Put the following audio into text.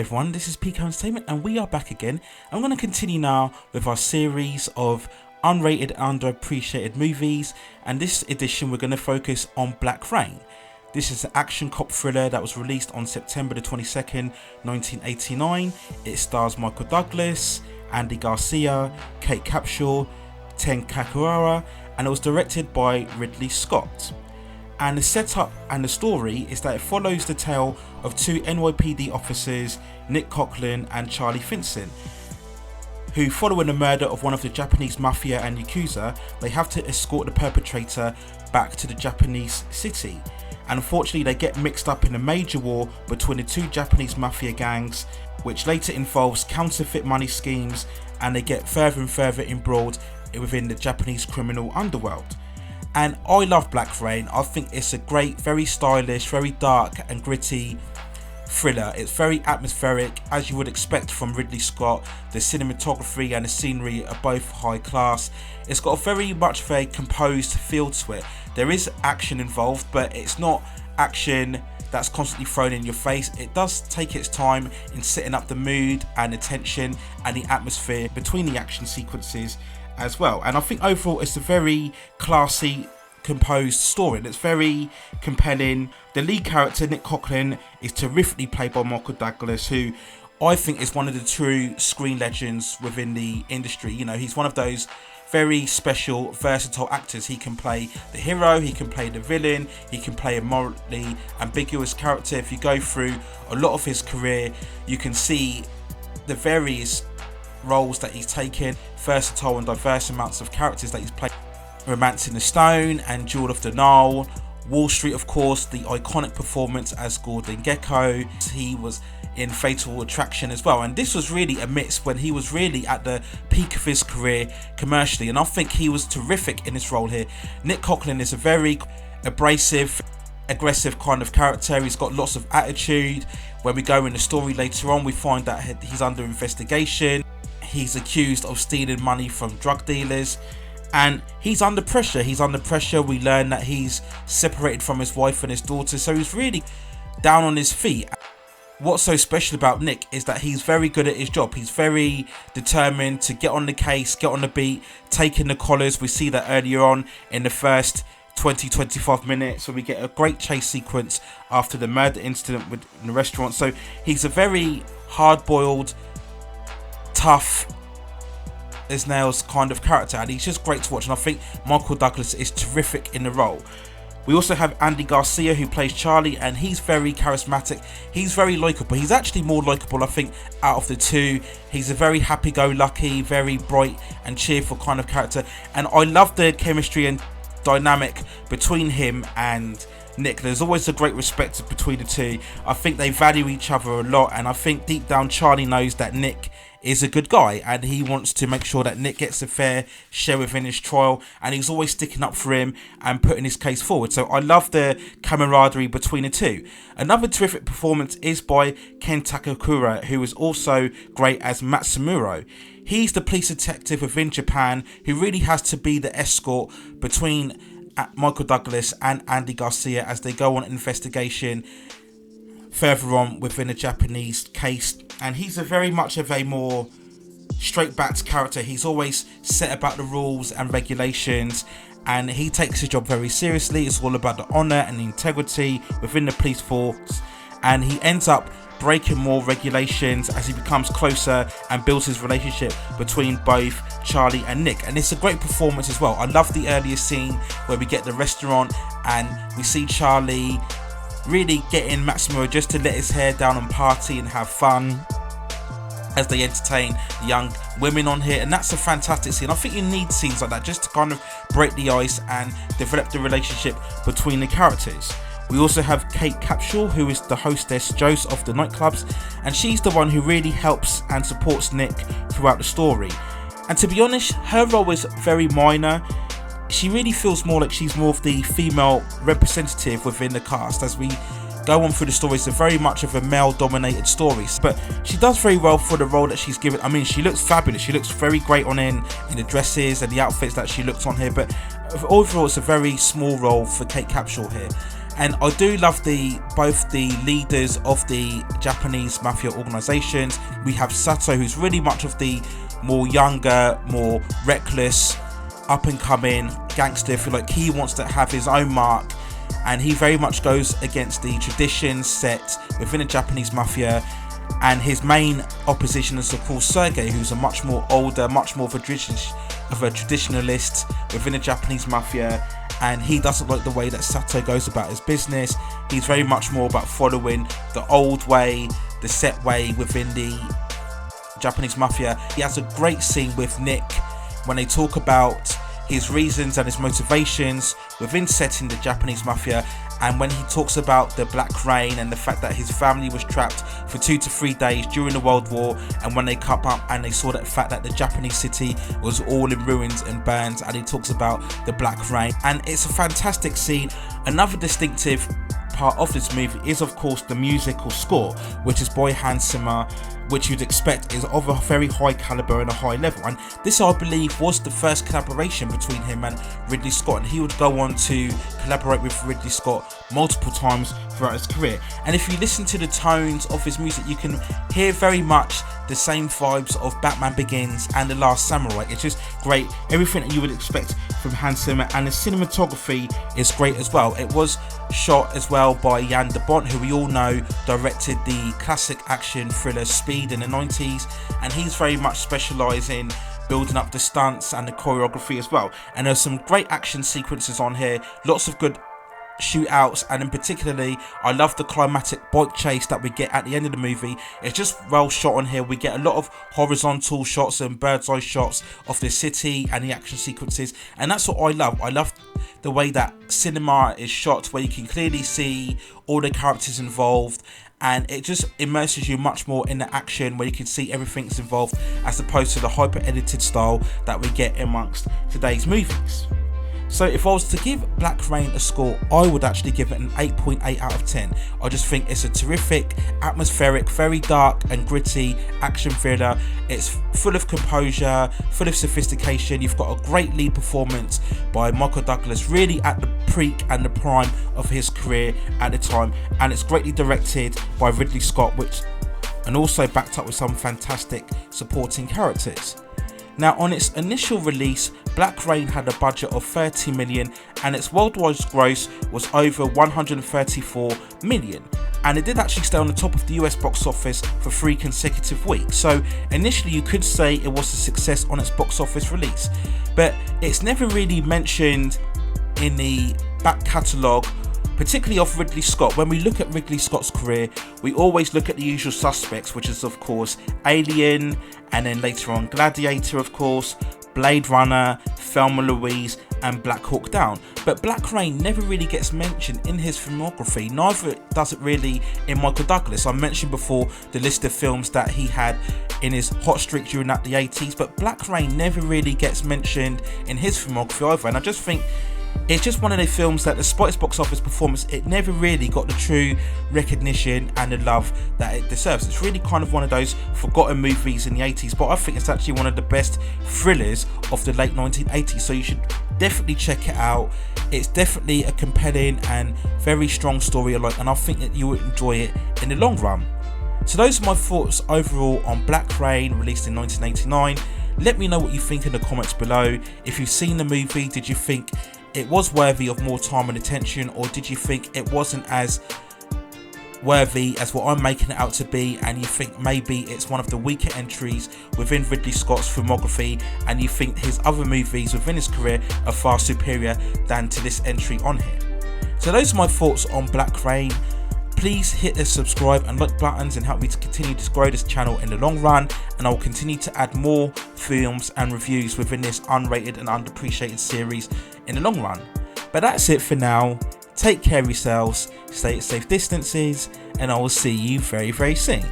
everyone, this is PK Entertainment and we are back again. I'm going to continue now with our series of unrated underappreciated movies, and this edition we're going to focus on Black Rain. This is an action cop thriller that was released on September the 22nd, 1989. It stars Michael Douglas, Andy Garcia, Kate Capsule, Ten Kakura, and it was directed by Ridley Scott. And the setup and the story is that it follows the tale of two NYPD officers, Nick Coughlin and Charlie Finson, who, following the murder of one of the Japanese Mafia and Yakuza, they have to escort the perpetrator back to the Japanese city. And unfortunately they get mixed up in a major war between the two Japanese Mafia gangs, which later involves counterfeit money schemes, and they get further and further embroiled within the Japanese criminal underworld. And I love Black Rain. I think it's a great, very stylish, very dark and gritty thriller. It's very atmospheric, as you would expect from Ridley Scott. The cinematography and the scenery are both high class. It's got a very much of a composed feel to it. There is action involved, but it's not action that's constantly thrown in your face. It does take its time in setting up the mood and the tension and the atmosphere between the action sequences as well. And I think overall it's a very classy, composed story, and it's very compelling. The lead character, Nick Coughlin, is terrifically played by Michael Douglas, who I think is one of the true screen legends within the industry. You know, he's one of those very special, versatile actors. He can play the hero, he can play the villain, he can play a morally ambiguous character. If you go through a lot of his career, you can see the various roles that he's taken, versatile and diverse amounts of characters that he's played. Romancing the Stone and Jewel of the Nile, Wall Street, of course, the iconic performance as Gordon Gekko. He was in Fatal Attraction as well, and this was really amidst when he was really at the peak of his career commercially, and I think he was terrific in this role here. Nick Coughlin is a very abrasive, aggressive kind of character. He's got lots of attitude. When we go in the story later on, we find that he's under investigation. He's accused of stealing money from drug dealers, and he's under pressure. We learn that he's separated from his wife and his daughter, so he's really down on his feet. What's so special about Nick is that he's very good at his job. He's very determined to get on the case, get on the beat, taking the collars. We see that earlier on in the first 20-25 minutes, when we get a great chase sequence after the murder incident in the restaurant. So he's a very hard-boiled, tough as nails kind of character, and he's just great to watch, and I think Michael Douglas is terrific in the role. We also have Andy Garcia, who plays Charlie, and he's very charismatic. He's very likeable. He's actually more likeable, I think, out of the two. He's a very happy-go-lucky, very bright and cheerful kind of character, and I love the chemistry and dynamic between him and Nick. There's always a great respect between the two. I think they value each other a lot, and I think deep down Charlie knows that Nick is a good guy, and he wants to make sure that Nick gets a fair share within his trial, and he's always sticking up for him and putting his case forward. So I love the camaraderie between the two. Another terrific performance is by Ken Takakura, who is also great as Matsumuro. He's the police detective within Japan who really has to be the escort between Michael Douglas and Andy Garcia as they go on an investigation further on within a Japanese case. And he's a very much of a more straight-backed character. He's always set about the rules and regulations, and he takes his job very seriously. It's all about the honour and the integrity within the police force, and he ends up breaking more regulations as he becomes closer and builds his relationship between both Charlie and Nick. And it's a great performance as well. I love the earlier scene where we get the restaurant and we see Charlie really getting Matsumuro just to let his hair down and party and have fun as they entertain the young women on here, and that's a fantastic scene. I think you need scenes like that just to kind of break the ice and develop the relationship between the characters. We also have Kate Capsule, who is the hostess Jose of the nightclubs, and she's the one who really helps and supports Nick throughout the story. And to be honest, her role is very minor. She really feels more like she's more of the female representative within the cast. As we go on through the story, it's very much of a male-dominated story, but she does very well for the role that she's given. I mean, she looks fabulous. She looks very great on in the dresses and the outfits that she looks on here, but overall, it's a very small role for Kate Capsule here. And I do love both the leaders of the Japanese mafia organizations. We have Sato, who's really much of the more younger, more reckless, up and coming gangster, if you like. He wants to have his own mark, and he very much goes against the traditions set within the Japanese mafia. And his main opposition is of course Sergei, who's a much more older, much more of a traditionalist within the Japanese mafia, and he doesn't like the way that Sato goes about his business. He's very much more about following the old way, the set way within the Japanese mafia. He has a great scene with Nick when they talk about his reasons and his motivations within setting the Japanese mafia, and when he talks about the Black Rain and the fact that his family was trapped for 2 to 3 days during the World War, and when they come up and they saw that fact that the Japanese city was all in ruins and burns, and he talks about the Black Rain, and it's a fantastic scene. Another distinctive part of this movie is of course the musical score, which is by Hans Zimmer, which you'd expect is of a very high caliber and a high level, and this I believe was the first collaboration between him and Ridley Scott, and he would go on to collaborate with Ridley Scott multiple times throughout his career. And if you listen to the tones of his music, you can hear very much the same vibes of Batman Begins and The Last Samurai. It's just great, everything that you would expect from Hans Zimmer, and the cinematography is great as well. It was shot as well by Jan de Bont, who we all know directed the classic action thriller Speed in the 90s, and he's very much specialised in building up the stunts and the choreography as well. And there's some great action sequences on here, lots of good shootouts, and in particularly I love the climatic bike chase that we get at the end of the movie. It's just well shot on here. We get a lot of horizontal shots and bird's eye shots of the city and the action sequences, and that's what I love. I love the way that cinema is shot, where you can clearly see all the characters involved, and it just immerses you much more in the action, where you can see everything's involved, as opposed to the hyper edited style that we get amongst today's movies. So if I was to give Black Rain a score, I would actually give it an 8.8 out of 10. I just think it's a terrific, atmospheric, very dark and gritty action thriller. It's full of composure, full of sophistication. You've got a great lead performance by Michael Douglas, really at the peak and the prime of his career at the time, and it's greatly directed by Ridley Scott, and also backed up with some fantastic supporting characters. Now, on its initial release, Black Rain had a budget of 30 million and its worldwide gross was over 134 million. And it did actually stay on the top of the US box office for 3 consecutive weeks. So initially you could say it was a success on its box office release, but it's never really mentioned in the back catalogue, particularly of Ridley Scott. When we look at Ridley Scott's career, we always look at the usual suspects, which is of course Alien, and then later on Gladiator, of course, Blade Runner, Thelma Louise, and Black Hawk Down. But Black Rain never really gets mentioned in his filmography, neither does it really in Michael Douglas. I mentioned before the list of films that he had in his hot streak during the 80s, but Black Rain never really gets mentioned in his filmography either, and I just think it's just one of those films that, despite its box office performance, it never really got the true recognition and the love that it deserves. It's really kind of one of those forgotten movies in the 80s, but I think it's actually one of the best thrillers of the late 1980s, so you should definitely check it out. It's definitely a compelling and very strong story, and I think that you would enjoy it in the long run. So those are my thoughts overall on Black Rain, released in 1989. Let me know what you think in the comments below. If you've seen the movie, did you think it was worthy of more time and attention, or did you think it wasn't as worthy as what I'm making it out to be, and you think maybe it's one of the weaker entries within Ridley Scott's filmography, and you think his other movies within his career are far superior than to this entry on here? So those are my thoughts on Black Rain. Please hit the subscribe and like buttons and help me to continue to grow this channel in the long run, and I will continue to add more films and reviews within this unrated and underappreciated series in the long run. But that's it for now. Take care of yourselves, stay at safe distances, and I will see you very, very soon.